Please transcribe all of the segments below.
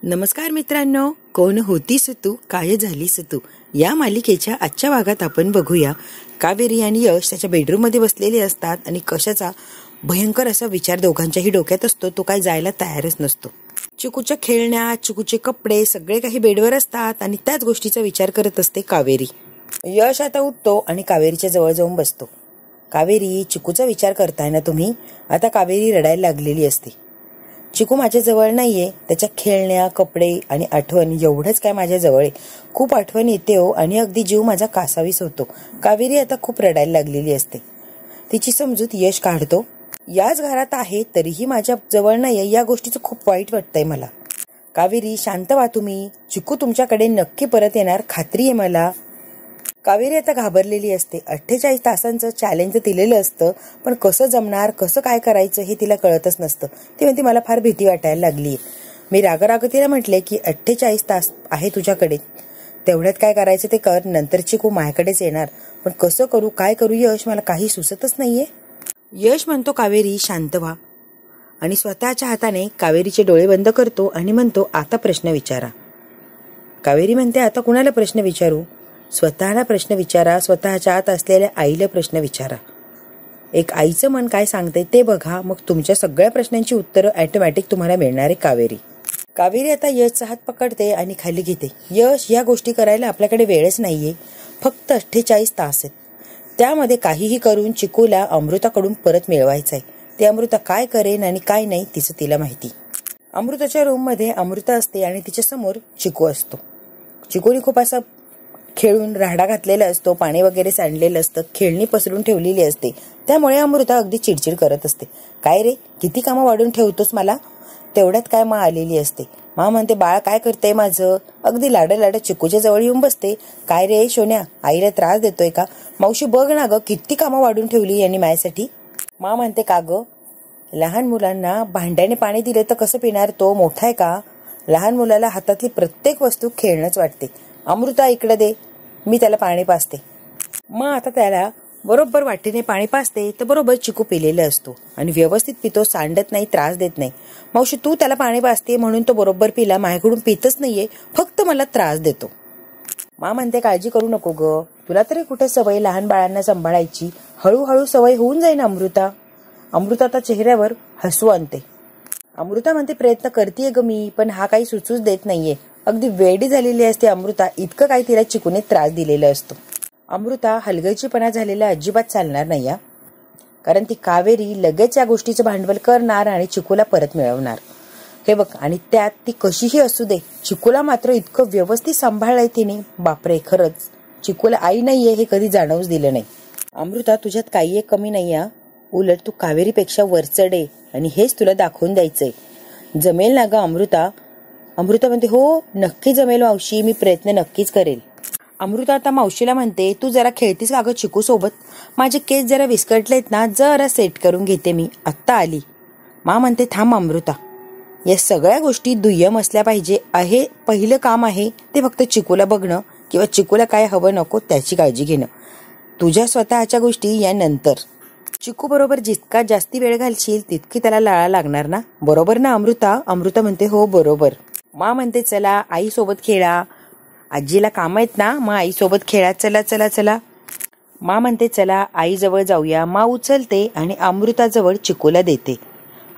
नमस्कार मित्रांनो, कोण होतीस तू काय झालीस तू या मालिकेच्या आजच्या भागात आपण बघूया कावेरी आणि यश त्याच्या बेडरूम मध्ये बसलेले असतात आणि कशाचा भयंकर असा विचार दोघांच्याही डोक्यात असतो. तो काय जायला तयारच नसतो. चिकूच्या खेळण्या, चिकूचे कपडे सगळे काही बेडवर असतात आणि त्याच गोष्टीचा विचार करत असते कावेरी. यश आता उठतो आणि कावेरीच्या जवळ जाऊन बसतो. कावेरी, चिकूचा विचार करताय ना तुम्ही? आता कावेरी रडायला लागलेली असते. चिकू माझ्या जवळ नाहीये, त्याच्या खेळण्या, कपडे आणि आठवण एवढंच काय माझ्या जवळ आहे. खूप आठवण येते हो आणि अगदी जीव माझा कासावीस होतो. कावेरी आता खूप रडायला लागलेली असते. तिची समजूत यश काढतो. याच घरात आहे तरीही माझ्या जवळ नाहीये या गोष्टीचं खूप वाईट वाटतंय मला. कावेरी, शांत व्हा तुम्ही. चिकू तुमच्याकडे नक्की परत येणार, खात्री आहे मला. कावेरी आता घाबरलेली असते. 48 तासांचं चॅलेंज दिलेलं असतं, पण कसं जमणार, कसं काय करायचं हे तिला कळतच नसतं. ती म्हणते मला फार भीती वाटायला लागली. मी राग तिला म्हटले की 48 तास आहे तुझ्याकडे, तेवढ्यात काय करायचं ते कर, नंतर चिकू माझ्याकडेच येणार. पण कसं करू, काय करू यश, मला काही सुचतच नाहीये. यश म्हणतो कावेरी शांत व्हा आणि स्वतःच्या हाताने कावेरीचे डोळे बंद करतो आणि म्हणतो आता प्रश्न विचारा. कावेरी म्हणते आता कुणाला प्रश्न विचारू? स्वतःला प्रश्न विचारा. स्वतःच्या आत असलेल्या आईला प्रश्न विचारा. एक आईचं मन काय सांगते ते बघा, मग तुमच्या सगळ्या प्रश्नांची उत्तरं ऑटोमॅटिक तुम्हाला मिळणार आहे. कावेरी आता यशचा हात पकडते आणि खाली घेते. यश, या गोष्टी करायला आपल्याकडे वेळच नाहीये. फक्त 48 तास आहेत. त्यामध्ये काहीही करून चिकूला अमृताकडून परत मिळवायचंय. ते अमृता काय करेन आणि काय नाही तिचं तिला माहिती. अमृताच्या रूम मध्ये अमृता असते आणि तिच्या समोर चिकू असतो. चिकूने खूप असा खेळून राहडा घातलेला असतो, पाणी वगैरे सांडलेलं असतं, खेळणी पसरून ठेवलेली असते. त्यामुळे अमृता अगदी चिडचिड करत असते. काय रे, किती कामं वाढून ठेवतोस मला? तेवढ्यात काय मा आलेली असते. मा म्हणते बाळ काय करतंय माझं? अगदी लाडत चिकूच्या जवळ येऊन बसते. काय रे सोन्या, आईला त्रास देतोय का? मावशी बघ ना ग, किती कामं वाढून ठेवली यांनी माझ्यासाठी. मा म्हणते का ग, लहान मुलांना भांड्याने पाणी दिले तर कसं पिणार? तो मोठा आहे का? लहान मुलाला हातातली प्रत्येक वस्तू खेळणंच वाटते. अमृता इकडे दे, मी त्याला पाणी पाजते. मग आता त्याला बरोबर वाटीने पाणी पाजते तर बरोबर चिकू पिलेलं असतो आणि व्यवस्थित पितो, सांडत नाही, त्रास देत नाही. मावशी तू त्याला पाणी पाजते म्हणून तो बरोबर पिला, माझ्याकडून पितच नाहीये, फक्त मला त्रास देतो. मा म्हणते काळजी करू नको ग, तुला तरी कुठे सवय लहान बाळांना सांभाळायची, हळूहळू सवय होऊन जाईल अमृता. अमृता आता चेहऱ्यावर हसू आणते. अमृता म्हणते प्रयत्न करतेय ग मी, पण हा काही सुचूच देत नाहीये. अगदी वेडी झालेली असते अमृता, इतकं काही तिला चिकूने त्रास दिलेला असतो. अमृता हलगर्जीपणा झालेला अजिबात चालणार नाही या, कारण ती कावेरी लगेच या गोष्टीचं भांडवल करणार आणि चिकूला परत मिळवणार. हे बघ, आणि त्यात ती कशीही असू दे, चिकूला मात्र इतकं व्यवस्थित सांभाळलंय तिने. बापरे, खरंच चिकूला आई नाहीये हे कधी जाणवूच दिलं नाही. अमृता, तुझ्यात काही एक कमी नाही या, उलट तू कावेरीपेक्षा वरचढ आहे आणि हेच तुला दाखवून द्यायचंय. जमेल ना ग अमृता? अमृता म्हणते हो नक्की जमेल मावशी, मी प्रयत्न नक्कीच करेल. अमृता आता मावशीला म्हणते तू जरा खेळतीस का ग चिकू सोबत? माझे केस जरा विस्कटलेत ना, जरा सेट करून घेते मी, आत्ता आली. मा म्हणते थांब अमृता, या सगळ्या गोष्टी दुय्यम असल्या पाहिजे. आहे पहिलं काम आहे ते फक्त चिकूला बघणं किंवा चिकूला काय हवं नको त्याची काळजी घेणं. तुझ्या स्वतःच्या गोष्टी या नंतर. चिकू बरोबर जितका जास्ती वेळ घालशील तितकी त्याला लाळा लागणार ना, बरोबर ना अमृता? अमृता म्हणते हो बरोबर. मा म्हणते चला आई सोबत खेळा, आजीला काम आहेत ना, मग आई सोबत खेळा, चला चला चला. मा म्हणते चला आई जवळ जाऊया. मा उचलते आणि अमृताजवळ चिकूला देते.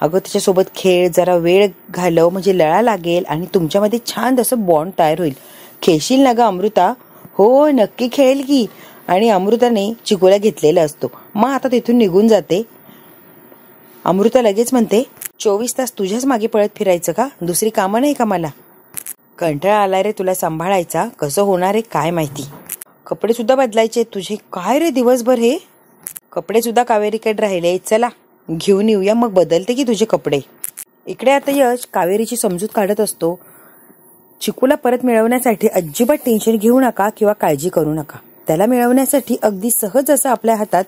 अगं त्याच्यासोबत खेळ, जरा वेळ घालव, म्हणजे लळा लागेल आणि तुमच्यामध्ये छान असं बॉन्ड तयार होईल. खेळशील ना ग अमृता? हो नक्की खेळेल की. आणि अमृताने चिकूला घेतलेला असतो. मा आता तिथून निघून जाते. अमृता लगेच म्हणते 24 तास तुझ्याच मागे पळत फिरायचं का? दुसरी कामं नाही का मला? कंटाळा आलाय रे तुला सांभाळायचा, कसं होणार आहे काय माहिती. कपडे सुद्धा बदलायचे तुझे, काय रे दिवसभर हे? कपडे सुद्धा कावेरीकडे राहिले, चला घेऊन येऊया, मग बदलते की तुझे कपडे. इकडे आता यश कावेरीची समजूत काढत असतो. चिकूला परत मिळवण्यासाठी अजिबात टेन्शन घेऊ नका किंवा काळजी करू नका. त्याला मिळवण्यासाठी अगदी सहज असं आपल्या हातात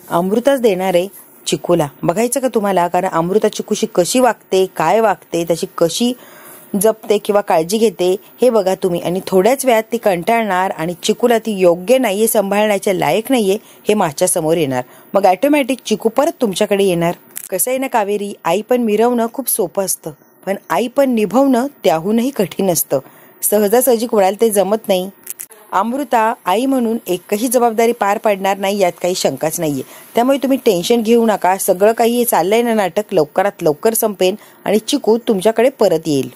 अमृताच देणार आहे चिकूला. बघायचं का तुम्हाला? कारण अमृता चिकूशी कशी वागते, काय वागते, त्याची कशी जपते किंवा काळजी घेते हे बघा तुम्ही. आणि थोड्याच वेळात ती कंटाळणार आणि चिकूला ती योग्य नाहीये, सांभाळण्याच्या लायक नाहीये हे माझ्या समोर येणार. मग ऑटोमॅटिक चिकू परत तुमच्याकडे येणार. कसं आहे ना कावेरी, आई पण मिरवणं खूप सोपं असतं, पण आई पण निभवणं त्याहूनही कठीण असतं. सहजासहजी कोणाला ते जमत नाही. अमृता आई म्हणून एकही जबाबदारी पार पाडणार नाही यात काही शंकाच नाहीये. त्यामुळे तुम्ही टेन्शन घेऊ नका. सगळं काही चाललंय ना नाटक लवकरात लवकर संपेन आणि चिकू तुमच्याकडे परत येईल.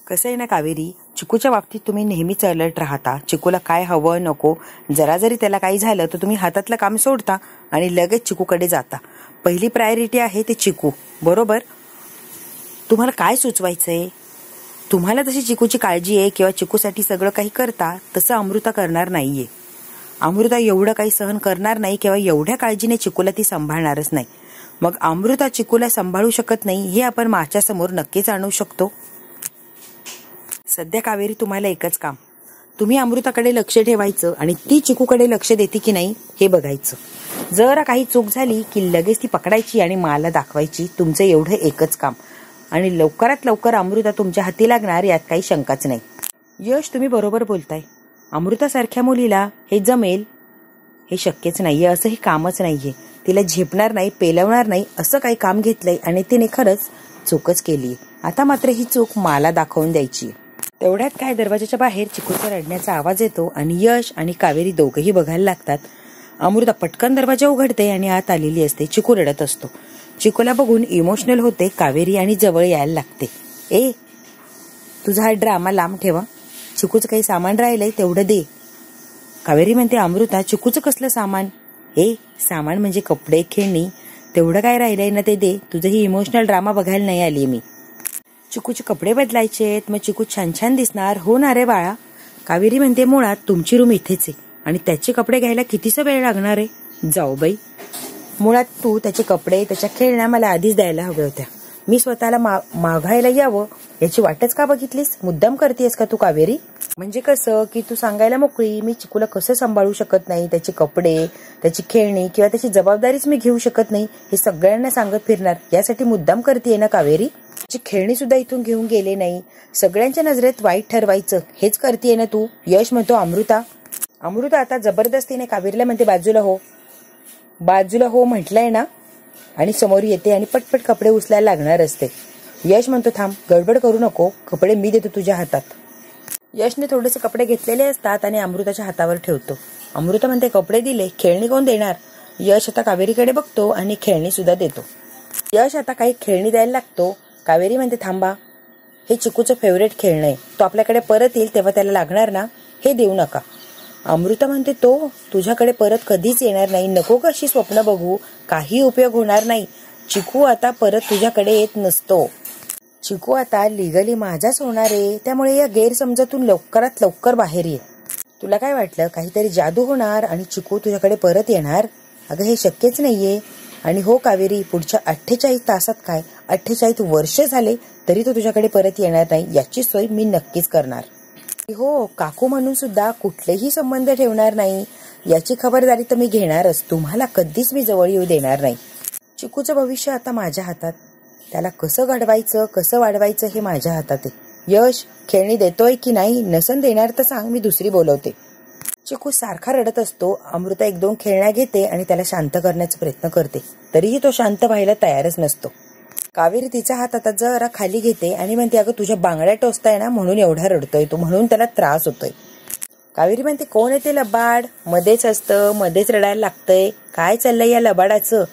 कसं आहे ना कावेरी, चिकूच्या बाबतीत तुम्ही नेहमीच अलर्ट राहता. चिकूला काय हवं नको, जरा जरी त्याला काही झालं तर तुम्ही हातातलं काम सोडता आणि लगेच चिकूकडे जाता. पहिली प्रायोरिटी आहे ते चिकू, बरोबर? तुम्हाला काय सुचवायचंय? तुम्हाला तशी चिकूची काळजी आहे किंवा चिकूसाठी सगळं काही करता, तसं अमृता करणार नाहीये. अमृता एवढं काही सहन करणार नाही किंवा एवढ्या काळजीने चिकूला ती सांभाळणारच नाही. मग अमृता चिकूला सांभाळू शकत नाही हे आपण माझ्यासमोर नक्कीच आणू शकतो. सध्या कावेरी तुम्हाला एकच काम, तुम्ही अमृताकडे लक्ष ठेवायचं आणि ती चिकूकडे लक्ष देते की नाही हे बघायचं. जरा काही चूक झाली की लगेच ती पकडायची आणि मला दाखवायची. तुमचं एवढं एकच काम आणि लवकरात लवकर अमृता तुमच्या हाती लागणार यात काही शंकाच नाही. यश, तुम्ही बरोबर बोलताय. अमृतासारख्या मुलीला हे जमेल हे शक्यच नाहीये. असं हे कामच नाहीये. तिला झेपणार नाही, पेलवणार नाही असं काही काम घेतलंय आणि तिने खरंच चूकच केलीये. आता मात्र ही चूक मला दाखवून द्यायची. तेवढ्यात काय दरवाजाच्या बाहेर चिकूचा रडण्याचा आवाज येतो आणि यश आणि कावेरी दोघंही बघायला लागतात. अमृता पटकन दरवाजा उघडते आणि आत आलेली असते. चिकू रडत असतो. चिकूला बघून इमोशनल होते कावेरी आणि जवळ यायला लागते. ए, तुझा हा ड्रामा लांब ठेवा. चिकूचं काही सामान राहिलंय तेवढं दे. कावेरी म्हणते, अमृता चिकूचं कसलं सामान? ए, सामान म्हणजे कपडे खेळणी, तेवढं काय राहिलंय ना ते दे. तुझं ही इमोशनल ड्रामा बघायला नाही आली मी. चिकूचे कपडे बदलायचे, मग चिकू छान छान दिसणार. हो ना रे बाळा. कावेरी म्हणते, मुळात तुमची रूम इथेच आहे आणि त्याचे कपडे घ्यायला कितीसा वेळ लागणार आहे? जाऊ बाई, मुळात तू त्याचे कपडे त्याच्या खेळण्या मला आधीच द्यायला हव्या होत्या. मी स्वतःला मागायला यावं याची वाटच का बघितलीस? मुद्दाम करतेस का तू कावेरी? म्हणजे कसं की तू सांगायला मोकळी मी चिकूला कसं सांभाळू शकत नाही, त्याचे कपडे त्याची खेळणी किंवा त्याची जबाबदारीच मी घेऊ शकत नाही हे सगळ्यांना सांगत फिरणार यासाठी मुद्दाम करतेय ना कावेरी? त्याची खेळणी सुद्धा इथून घेऊन गेले नाही, सगळ्यांच्या नजरेत वाईट ठरवायचं हेच करतेय ना तू? यश म्हणतो, अमृता आता जबरदस्तीने कावेरीला म्हणते, बाजूला हो, बाजूला हो म्हटलंय ना, आणि समोर येते आणि पटपट कपडे उचलायला लागणार असते. यश म्हणतो, थांब, गडबड करू नको, कपडे मी देतो तुझ्या हातात. यशने थोडेसे कपडे घेतलेले असतात आणि अमृताच्या हातावर ठेवतो. अमृता म्हणते, कपडे दिले, खेळणी कोण देणार? यश आता कावेरीकडे बघतो आणि खेळणी सुद्धा देतो. यश आता काही खेळणी द्यायला लागतो. कावेरी म्हणते, थांबा, हे चिकूचं फेवरेट खेळणं आहे, तो आपल्याकडे परत येईल तेव्हा त्याला लागणार ना, हे देऊ नका. अमृता म्हणते, तो तुझ्याकडे परत कधीच येणार नाही, नको कशी स्वप्न बघू, काही उपयोग होणार नाही. चिकू आता परत तुझ्याकडे येत नसतो. चिकू आता लिगली माझाच होणार आहे, त्यामुळे या गैरसमजातून लवकरात लवकर बाहेर ये. तुला काय वाटलं काहीतरी जादू होणार आणि चिकू तुझ्याकडे परत येणार? अगं हे शक्यच नाहीये. आणि हो कावेरी, पुढच्या 48 तासात काय 48 वर्ष झाले तरी तो तुझ्याकडे परत येणार नाही याची सोय मी नक्कीच करणार. हो, काकू म्हणून सुद्धा कुठलेही संबंध ठेवणार नाही याची खबरदारी तर मी घेणारच. तुम्हाला कधीच मी जवळ येऊ देणार नाही. चिकूचं भविष्य आता माझ्या हातात, त्याला कसं घडवायचं कसं वाढवायचं हे माझ्या हातात आहे. यश, खेळणी देतोय की नाही? नसन देणार तर सांग, मी दुसरी बोलवते. चिकू सारखा रडत असतो. अमृता 1-2 खेळण्या घेते आणि त्याला शांत करण्याचा प्रयत्न करते, तरीही तो शांत व्हायला तयारच नसतो. कावेरी तिचा हात आता जरा खाली घेते आणि म्हणते, अगं तुझ्या बांगड्या टोचताय ना म्हणून एवढा रडतोय तो, म्हणून त्याला त्रास होतोय. कावेरी म्हणते, कोण आहे ते लबाड? मध्येच असतं, मध्येच रडायला लागतंय, काय चाललंय या लबाडाचं?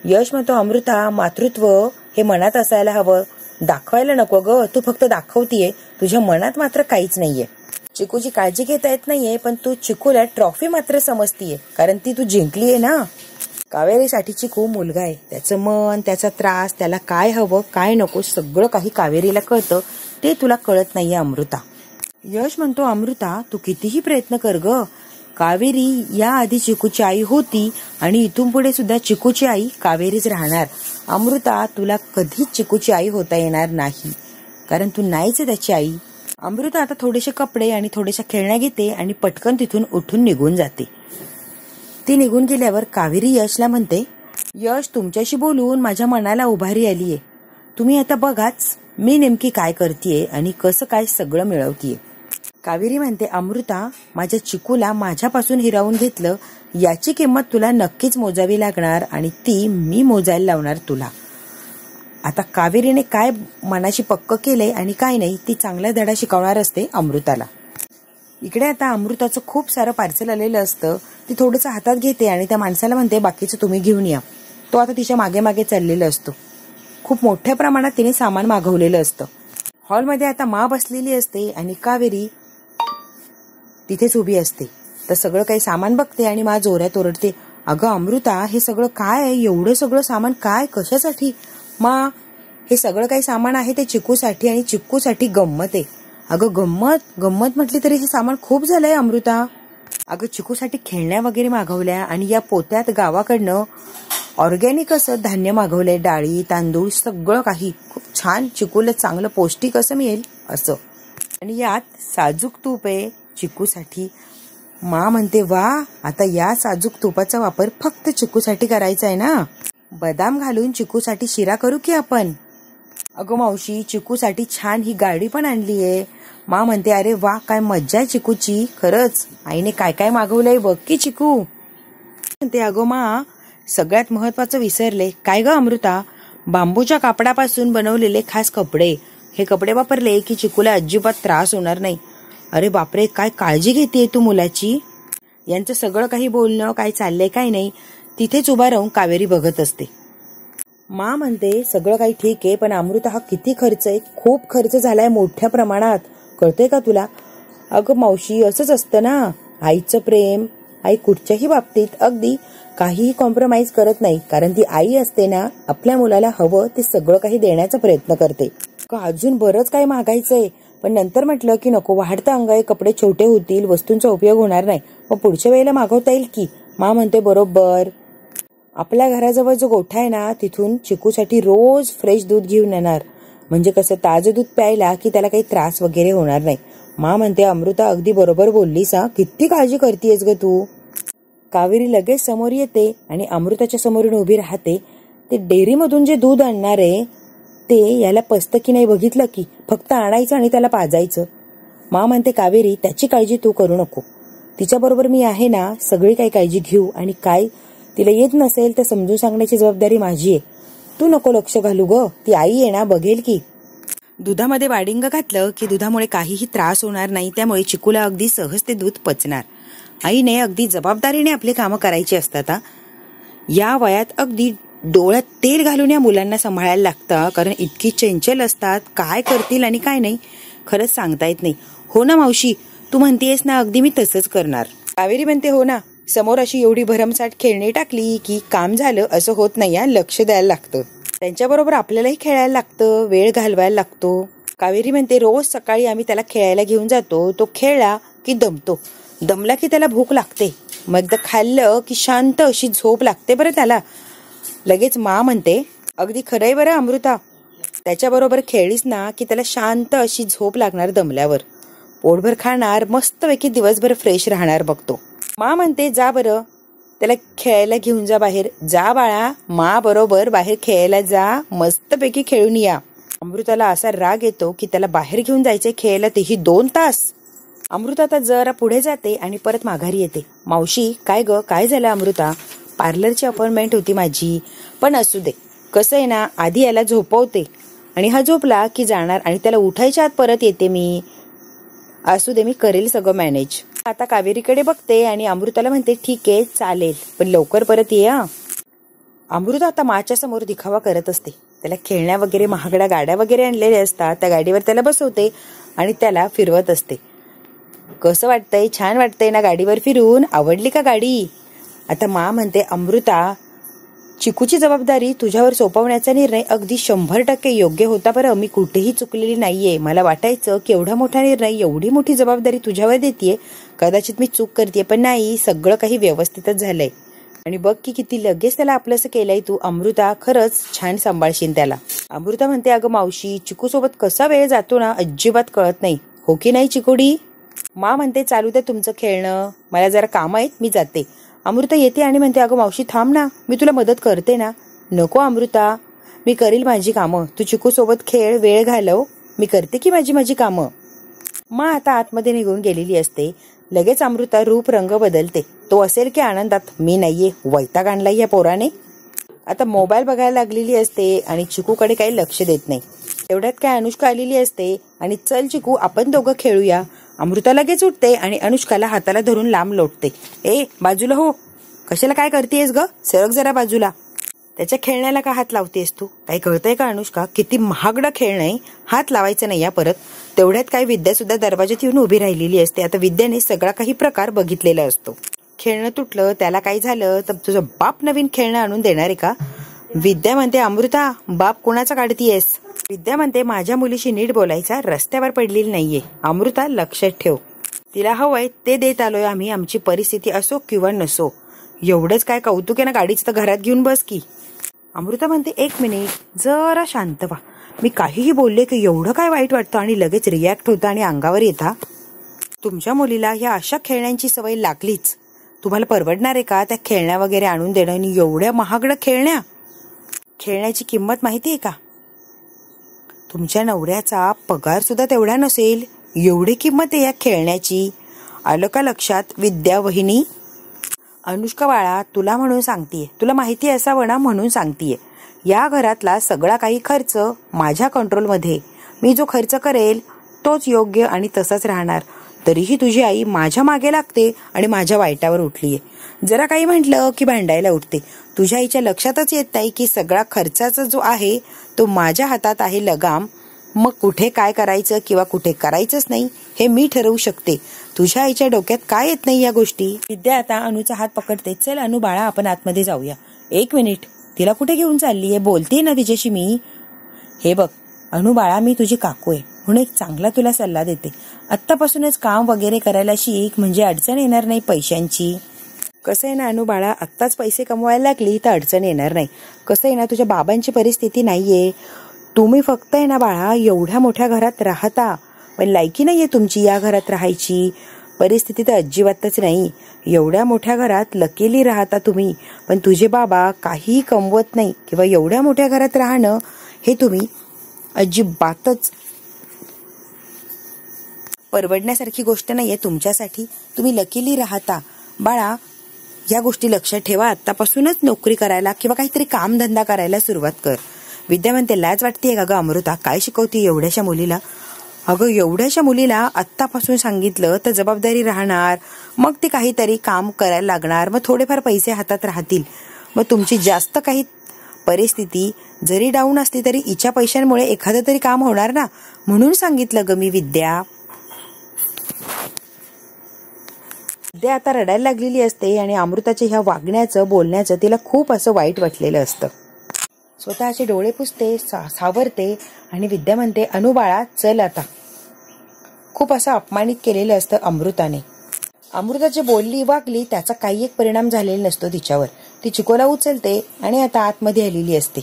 यश म्हणतो, अमृता, मातृत्व हे मनात असायला हवं, दाखवायला नको ग. तू फक्त दाखवतीये, तुझ्या मनात मात्र काहीच नाहीये. चिकूची काळजी घेता येत नाहीये, पण तू चिकूला ट्रॉफी मात्र समजतीये, कारण ती तू जिंकलीये ना. कावेरीसाठी चिकू मुलगा आहे, त्याचं मन, त्याचा त्रास, त्याला काय हवं काय नको सगळं काही कावेरीला कळतं, ते तुला कळत नाहीये अमृता. यश म्हणतो, अमृता तू कितीही प्रयत्न कर ग, कावेरी या आधी चिकूची आई होती आणि इथून पुढे सुद्धा चिकूची आई कावेरीच राहणार. अमृता तुला कधीच चिकूची आई होता येणार नाही, कारण तू नाहीच आहे त्याची आई. अमृता आता थोडेसे कपडे आणि थोड्याशा खेळण्या घेते आणि पटकन तिथून उठून निघून जाते. ती निघून गेल्यावर कावेरी यशला म्हणते, यश, तुमच्याशी बोलून माझ्या मनाला उभारी आलीये. तुम्ही आता बघाच मी नेमकी काय करतेय आणि कसं काय सगळं मिळवतीये. कावेरी म्हणते, अमृता, माझ्या चिकूला माझ्यापासून हिरावून घेतलं याची किंमत तुला नक्कीच मोजावी लागणार आणि ती मी मोजायला लावणार तुला. आता कावेरीने काय मनाशी पक्क केलंय आणि काय नाही ती चांगला धडा शिकवणार असते अमृताला. इकडे आता अमृताचं खूप सारं पार्सल आलेलं असतं. ती थोडंसं हातात घेते आणि त्या माणसाला म्हणते बाकीचं तुम्ही घेऊन या. तो आता तिच्या मागे मागे चाललेला असतो. खूप मोठ्या प्रमाणात तिने सामान मागवलेलं असतं. हॉलमध्ये आता मा बसलेली असते आणि कावेरी तिथेच उभी असते. तर सगळं काही सामान बघते आणि मा जोरात ओरडते, अगं अमृता हे सगळं काय आहे? एवढं सगळं सामान काय? कशासाठी? मा हे सगळं काही सामान आहे ते चिकूसाठी आणि चिकूसाठी गंमत आहे. अगं गंमत म्हटली तरी हे सामान खूप झालंय अमृता. अगं चिकूसाठी खेळण्या वगैरे मागवल्या आणि या पोत्यात गावाकडनं ऑर्गॅनिक असं धान्य मागवलंय, डाळी तांदूळ सगळं काही. खूप छान चिकूला चांगलं पौष्टिक असं मिळेल असं. आणि यात साजूक तूप आहे चिकूसाठी. मा म्हणते वा, आता या साजूक तुपाचा वापर फक्त चिकूसाठी करायचा आहे ना. बदाम घालून चिकूसाठी शिरा करू की आपण. अगं मावशी चिकूसाठी छान ही गाडी पण आणली आहे. मा म्हणते अरे वा, काय मज्जा आहे चिकूची. खरंच आईने काय काय मागवलंय बघ की चिकू. म्हणते अगं मा सगळ्यात महत्वाचं विसरले. काय ग अमृता? बांबूच्या कापडापासून बनवलेले खास कपडे. हे कपडे वापरले की चिकूला अजिबात त्रास होणार नाही. अरे बापरे, काय काळजी घेतेय तू मुलाची. यांचं सगळं काही बोलणं काय चाललंय काय नाही तिथेच उभा राहून कावेरी बघत असते. मा म्हणते सगळं काही ठीक आहे, पण अमृता हा किती खर्च आहे? खूप खर्च झालाय मोठ्या प्रमाणात, कळतंय का तुला? अगं मावशी असंच असतं ना, आईचं प्रेम. आई कुठच्याही बाबतीत अगदी काहीही कॉम्प्रोमाइज करत नाही, कारण ती आई असते ना. आपल्या मुलाला हवं ते सगळं काही देण्याचा प्रयत्न करते. अजून बरंच काही मागायचंय, पण नंतर म्हटलं की नको, वाढतं अंग आहे, कपडे छोटे होतील, वस्तूंचा उपयोग होणार नाही, मग पुढच्या वेळेला मागवता येईल की. मा म्हणते बरोबर. आपल्या घराजवळ जो गोठा आहे ना तिथून चिकूसाठी रोज फ्रेश दूध घेऊन येणार, म्हणजे कसं ताजं दूध प्यायला की त्याला काही त्रास वगैरे होणार नाही. मा म्हणते अमृता अगदी बरोबर बोललीस हा, किती काळजी करतेयस ग तू. कावेरी लगेच समोर येते आणि अमृताच्या समोरून उभी राहते. ते डेअरीमधून जे दूध आणणार आहे ते याला पचतं की नाही बघितलं की, फक्त आणायचं आणि त्याला पाजायचं. मा म्हणते कावेरी त्याची काळजी तू करू नको, तिच्याबरोबर मी आहे ना, सगळी काही काळजी घेऊ. आणि काय तिला येत नसेल तर समजून सांगण्याची जबाबदारी माझी आहे. तू नको लक्ष घालू ग, ती आई आहे ना, बघेल की. दुधामध्ये वाडिंग घातलं की दुधामुळे काहीही त्रास होणार नाही, त्यामुळे चिकूला अगदी सहज ते दूध पचणार. आईने अगदी जबाबदारीने आपले कामं करायची असतात. या वयात अगदी डोळ्यात तेल घालून या मुलांना सांभाळायला लागतं, कारण इतकी चंचल असतात, काय करतील आणि काय नाही खरंच सांगता येत नाही. हो ना मावशी, तू म्हणतेस ना, अगदी मी तसंच करणार. कावेरी म्हणते हो ना, समोर अशी एवढी भरमसाठ खेळणी टाकली की काम झालं असं होत नाही. लक्ष द्यायला लागतं, त्यांच्याबरोबर आपल्यालाही खेळायला लागतं, वेळ घालवायला लागतो. कावेरी म्हणते रोज सकाळी आम्ही त्याला खेळायला घेऊन जातो, तो खेळला की दमतो, दमला की त्याला भूक लागते, मग एकदा खाल्लं की शांत अशी झोप लागते बरं त्याला. लगेच मा म्हणते अगदी खरंय बरं अमृता, त्याच्याबरोबर खेळलीस ना की त्याला शांत अशी झोप लागणार, दमल्यावर पोटभर खाणार, मस्तपैकी दिवसभर फ्रेश राहणार बघतो. मा म्हणते जा बरं त्याला खेळायला घेऊन जा बाहेर. जा बाळा, मा बरोबर बाहेर खेळायला जा, मस्तपैकी खेळून या. अमृताला असा राग येतो की त्याला बाहेर घेऊन जायचे खेळायला, तेही 2 तास. अमृता आता जरा पुढे जाते आणि परत माघारी येते. मावशी काय ग, काय झालं अमृता? पार्लरची अपॉइंटमेंट होती माझी, पण असू दे, कसं आहे ना, आधी याला झोपवते आणि हा झोपला की जाणार आणि त्याला उठायच्या आत परत येते मी. असू दे, मी करेल सगळं मॅनेज. आता कावेरीकडे बघते आणि अमृताला म्हणते ठीक आहे चालेल, पण लवकर परत ये. अमृता आता माच्या समोर दिखावा करत असते. त्याला खेळण्या वगैरे, महागड्या गाड्या वगैरे आणलेल्या असतात, त्या गाडीवर त्याला बसवते आणि त्याला फिरवत असते. कसं वाटतंय? छान वाटतंय ना गाडीवर फिरून? आवडली का गाडी? आता मा म्हणते अमृता चिकूची जबाबदारी तुझ्यावर सोपवण्याचा निर्णय अगदी 100% योग्य होता बरं. मी कुठेही चुकलेली नाहीये. मला वाटायचं की एवढा मोठा निर्णय, एवढी मोठी जबाबदारी तुझ्यावर देतेय, कदाचित मी चूक करतेय, पण नाही, सगळं काही व्यवस्थितच झालंय. आणि बघ की किती लगेच त्याला आपलंसं केलंय तू. अमृता खरंच छान सांभाळशील त्याला. अमृता म्हणते अगं मावशी, चिकू सोबत कसा वेळ जातो ना अजिबात कळत नाही, हो की नाही चिकुडी? मा म्हणते चालू दे तुमचं खेळणं, मला जरा काम आहेत, मी जाते. अमृता येते आणि म्हणते अगं मावशी थांब ना, मी तुला मदत करते ना. नको अमृता, मी करील माझी कामं, तू चिकू सोबत खेळ, वेळ घालव, मी करते की माझी कामं. मा आता आतमध्ये निघून गेलेली असते. लगेच अमृता रूप रंग बदलते. तो असेल की आनंदात, मी नाहीये, वैताग आणलाय या पोराने. आता मोबाईल बघायला लागलेली असते आणि चिकूकडे काही लक्ष देत नाही. तेवढ्यात काय अनुष्का आलेली असते आणि चल चिकू आपण दोघं खेळूया. अमृता लगेच उठते आणि अनुष्काला हाताला धरून लांब लोटते. ए बाजूला हो, कशाला काय करतेस ग, सरक जरा बाजूला. त्याच्या खेळण्याला का हात लावतेस तू, काही कळतंय का अनुष्का, किती महागडं खेळणं आहे, हात लावायचं नाही या परत. तेवढ्यात काय विद्या सुद्धा दरवाजात येऊन उभी राहिलेली असते. आता विद्याने सगळा काही प्रकार बघितलेला असतो. खेळणं तुटलं, त्याला काही झालं तर तुझं बाप नवीन खेळणं आणून देणार आहे का. विद्या म्हणते अमृता बाप कोणाचा काढतीयस. विद्या म्हणते माझ्या मुलीशी नीट बोलायचा, रस्त्यावर पडलेली नाहीये. अमृता लक्षात ठेव, तिला हवंय ते देत आलोय आम्ही, आमची परिस्थिती असो किंवा नसो. एवढंच काय कौतुक आहे ना गाडीच, तर घरात घेऊन बस की. अमृता म्हणते एक मिनिट जरा शांत व्हा, मी काहीही बोलले की एवढं काय वाईट वाटतं आणि लगेच रिॲक्ट होता आणि अंगावर येता. तुमच्या मुलीला ह्या अशा खेळण्यांची सवय लागलीच. तुम्हाला परवडणार आहे का त्या खेळण्या वगैरे आणून देणं आणि एवढ्या महागड्या खेळण्याची किंमत माहिती आहे का. तुमच्या नवऱ्याचा पगार सुद्धा तेवढा नसेल, एवढी किंमत आहे या खेळण्याची. आलं का लक्षात विद्या वहिनी. अनुष्का बाळा तुला म्हणून सांगतीये, तुला माहिती असावं ना म्हणून सांगतीये. या घरातला सगळा काही खर्च माझ्या कंट्रोलमध्ये, मी जो खर्च करेल तोच योग्य आणि तसाच राहणार. तरीही तुझी आई माझ्या मागे लागते आणि माझ्या वाईटावर उठलीये. जरा काही म्हटलं की भांडायला उठते. तुझ्या आईच्या लक्षातच येत नाही की सगळा खर्चाचा जो आहे तो माझ्या हातात आहे लगाम. मग कुठे काय करायचं किंवा कुठे करायचंच नाही हे मी ठरवू शकते. तुझ्या आईच्या डोक्यात काय येत नाही या गोष्टी. विद्या आता अनुचा हात पकडते. चल अनु बाळा आपण आतमध्ये जाऊया. एक मिनिट, तिला कुठे घेऊन चाललीये, बोलतेय ना तिच्याशी मी. हे बघ अनु बाळा, मी तुझी काकू आहे म्हणून एक चांगला तुला सल्ला देते. आत्तापासूनच काम वगैरे करायला शिक, म्हणजे अडचण येणार नाही पैशांची. कसं आहे ना अनु बाळा, आत्ताच पैसे कमवायला लागली तर अडचण येणार नाही. कसं आहे ना, तुझ्या बाबांची परिस्थिती नाहीये. तुम्ही फक्त आहे ना बाळा एवढ्या मोठ्या घरात राहता, पण लायकी नाहीये तुमची या घरात राहायची. परिस्थिती तर अजिबातच नाही. एवढ्या मोठ्या घरात लकीली राहता तुम्ही, पण तुझे बाबा काहीही कमवत नाही किंवा एवढ्या मोठ्या घरात राहणं हे तुम्ही अजिबातच परवडण्यासारखी गोष्ट नाहीये तुमच्यासाठी. तुम्ही लकीली राहता बाळा, या गोष्टी लक्षात ठेवा. आत्तापासूनच नोकरी करायला किंवा काहीतरी कामधंदा करायला सुरुवात कर. विद्या म्हणते लाज वाटतेय का ग अमृता, काय शिकवती एवढ्याशा मुलीला. अगं एवढ्याशा मुलीला आत्तापासून सांगितलं तर जबाबदारी राहणार, मग ती काहीतरी काम करायला लागणार, मग थोडेफार पैसे हातात राहतील. मग तुमची जास्त काही परिस्थिती जरी डाऊन असली तरी हिच्या पैशांमुळे एखादं तरी काम होणार ना, म्हणून सांगितलं ग मी विद्या. विद्या आता रडायला लागलेली असते आणि अमृताच्या ह्या वागण्याचं बोलण्याचं तिला खूप असं वाईट वाटलेलं असतं. स्वतःचे डोळे पुसते, सावरते आणि विद्या म्हणते अनु बाळा चल आता. खूप असं अपमानित केलेलं असतं अमृताने. अमृता जे बोलली वागली त्याचा काही एक परिणाम झालेला नसतो तिच्यावर. ती चिकूला उचलते आणि आता आतमध्ये आलेली असते.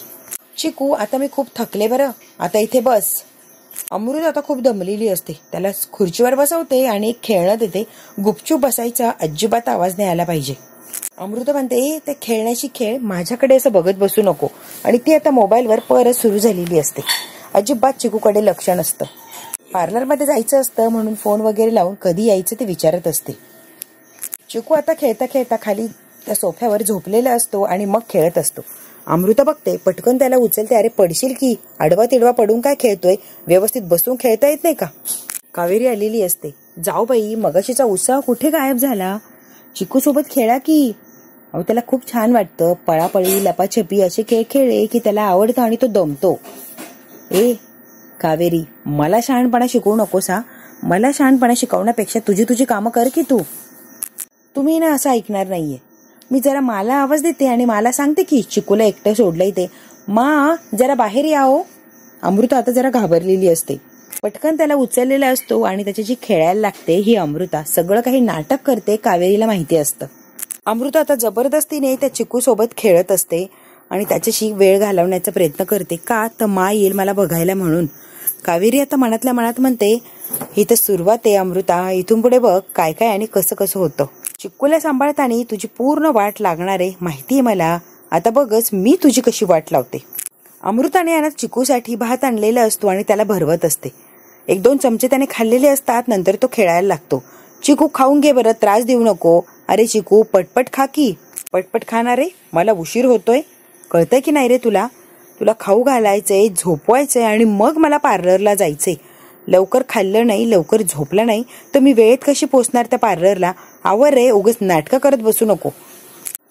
चिकू आता मी खूप थकले बरं, आता इथे बस. अमृता आता खूप दमलेली असते. त्याला खुर्चीवर बसवते आणि एक खेळणं देते. गुपचूप बसायचा, अजिबात आवाज नाही आला पाहिजे. अमृता म्हणते ते खेळण्याची खेळ माझ्याकडे असं बघत बसू नको. आणि ती आता मोबाईलवर परत सुरू झालेली असते. अजिबात चिकूकडे लक्ष नसतं. पार्लरमध्ये जायचं असतं म्हणून फोन वगैरे लावून कधी यायचं ते विचारत असते. चिकू आता खेळता खेळता खाली त्या सोफ्यावर झोपलेला असतो आणि मग खेळत असतो. अमृता बघते, पटकन त्याला उचलते. अरे पडशील की, आडवा तिडवा पडून काय खेळतोय, व्यवस्थित बसून खेळता येत नाही का. कावेरी आलेली असते. जाऊ बाई, मगाशीचा उत्साह कुठे गायब झाला. चिकू सोबत खेळा की. अहो त्याला खूप छान वाटतं. पळापळी लपाछपी असे खेळ खेळले की त्याला आवडतं आणि तो दमतो. ए कावेरी, मला शहाणपणा शिकवू नकोस हा. मला शहाणपणा शिकवण्यापेक्षा तुझी कामं कर की तू. तुम्ही ना असं ऐकणार नाहीये. मी जरा मला आवाज देते आणि मला सांगते की चिकूला एकटं सोडलंय ते. मा जरा बाहेर या हो. अमृता आता जरा घाबरलेली असते. पटकन त्याला उचललेला असतो आणि त्याच्याशी खेळायला लागते. ही अमृता सगळं काही नाटक करते, कावेरीला माहिती असतं. अमृता आता जबरदस्तीने त्या चिकू सोबत खेळत असते आणि त्याच्याशी वेळ घालवण्याचा प्रयत्न करते. का तर मा येईल मला बघायला म्हणून. कावेरी आता मनातल्या मनात म्हणते ही तर सुरुवात आहे अमृता, इथून पुढे बघ काय काय आणि कसं कसं होतं. चिकूला सांभाळताना तुझी पूर्ण वाट लागणार आहे माहितीये मला. आता बघच मी तुझी कशी वाट लावते. अमृताने यांना चिकूसाठी भात आणलेला असतो आणि त्याला भरवत असते. 1-2 चमचे त्याने खाल्लेले असतात. नंतर तो खेळायला लागतो. चिकू खाऊन घे बरं, त्रास देऊ नको. अरे चिकू पटपट खा की. पटपट खाणार रे, मला उशीर होतोय. कळतंय की नाही रे तुला? तुला खाऊ घालायचंय, झोपवायचंय आणि मग मला पार्लरला जायचंय. लवकर खाल्लं नाही, लवकर झोपलं नाही तर मी वेळेत कशी पोचणार त्या पार्लरला? आवर रे, उगाच नाटकं करत बसू नको.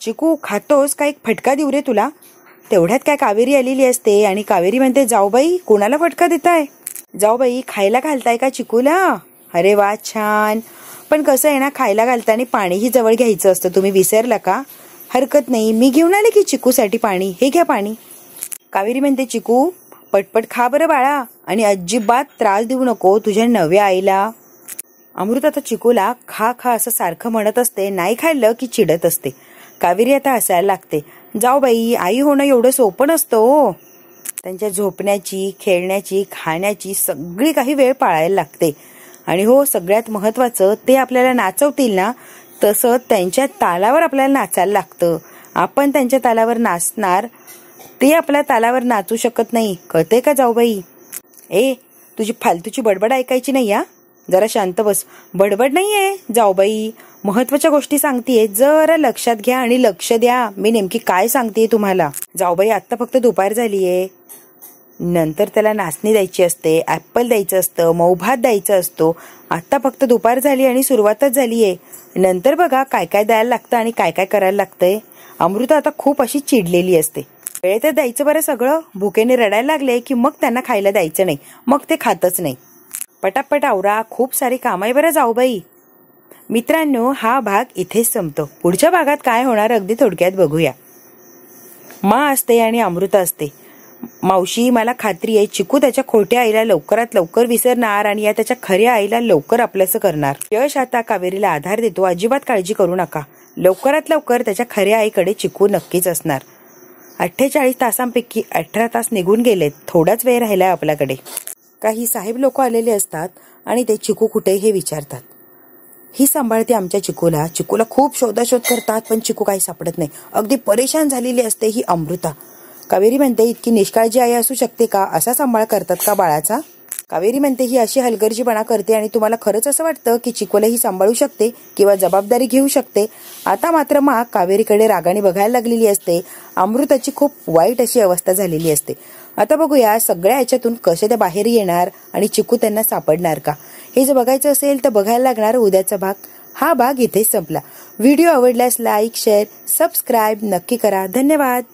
चिकू खातोस का? एक फटका देऊ रे तुला? तेवढ्यात काय कावेरी आलेली असते आणि कावेरी म्हणते, जाऊबाई कोणाला फटका देताय? जाऊबाई खायला घालताय का चिकूला? अरे वा, छान. पण कसं आहे ना, खायला घालताना पाणीही जवळ घ्यायचं असतं. तुम्ही विसरला का? हरकत नाही, मी घेऊन आले की चिकूसाठी पाणी. हे घ्या पाणी. कावेरी म्हणते, चिकू पटपट खा बरं बाळा आणि अजिबात त्रास देऊ नको तुझ्या नव्या आईला. अमृता आता चिकूला खा खा असं सारखं म्हणत असते. नाही खाल्लं की चिडत असते. कावेरी आता हसायला लागते. जाऊबाई, आई होणं एवढं सोपं नसतं हो. त्यांच्या झोपण्याची, खेळण्याची, खाण्याची सगळी काही वेळ पाळायला लागते. आणि हो, सगळ्यात महत्वाचं, ते आपल्याला नाचवतील ना, तसं त्यांच्या तालावर आपल्याला नाचायला लागतं. आपण त्यांच्या तालावर नाचणार, ते आपल्या तालावर नाचू शकत नाही. कळते का जाऊबाई? ए, तुझी फालतूची बडबड ऐकायची नाही हा. जरा शांत बस. बडबड नाहीये जाऊबाई, महत्वाच्या गोष्टी सांगतेय. जरा लक्षात घ्या आणि लक्ष द्या मी नेमकी काय सांगतेय तुम्हाला. जाऊबाई, आत्ता फक्त दुपार झालीये. नंतर त्याला नाचणी द्यायची असते, ऍपल द्यायचं असतं, मऊ भात द्यायचा असतो. आत्ता फक्त दुपार झाली आणि सुरुवातच झालीये. नंतर बघा काय काय द्यायला लागतं आणि काय काय करायला लागतंय. अमृता आता खूप अशी चिडलेली असते. वेळेतच द्यायचं बरं सगळं. भुकेने रडायला लागले की मग त्यांना खायला द्यायचं नाही, मग ते खातच नाही. पटापट आवरा, खूप सारी काम आहे बरं जाऊबाई. मित्रांनो, हा भाग इथेच संपतो. पुढच्या भागात काय होणार अगदी थोडक्यात बघूया. मा असते आणि अमृता असते. मावशी, मला खात्री आहे चिकू त्याच्या खोट्या आईला लवकरात लवकर विसरणार आणि या त्याच्या खऱ्या आईला लवकर आपलंसं करणार. यश आता कावेरीला आधार देतो. अजिबात काळजी करू नका. लवकरात लवकर त्याच्या खऱ्या आईकडे चिकू नक्कीच असणार. 48 तासांपैकी 18 तास निघून गेलेत. थोडाच वेळ राहिलाय आपल्याकडे. काही साहेब लोक आलेले असतात आणि ते चिकू कुठे हे विचारतात. ही सांभाळते आमच्या चिकूला. चिकूला खूप शोधाशोध करतात पण चिकू काही सापडत नाही. अगदी परेशान झालेली असते ही अमृता. कावेरी म्हणते, इतकी निष्काळजी आई असू शकते का? असा सांभाळ करतात का बाळाचा? कावेरी म्हणते, ही अशी हलगर्जीपणा करते आणि तुम्हाला खरंच असं वाटतं की चिकूला ही सांभाळू शकते किंवा जबाबदारी घेऊ शकते? आता मात्र मा कावेरीकडे रागाने बघायला लागलेली असते. अमृताची खूप वाईट अशी अवस्था झालेली असते. आता बघूया सगळ्या याच्यातून कसे त्या बाहेर येणार आणि चिकू त्यांना सापडणार का? हे जर बघायचं असेल तर बघायला लागणार उद्याचा भाग. हा भाग इथेच संपला. व्हिडिओ आवडल्यास लाईक, शेअर, सबस्क्राईब नक्की करा. धन्यवाद.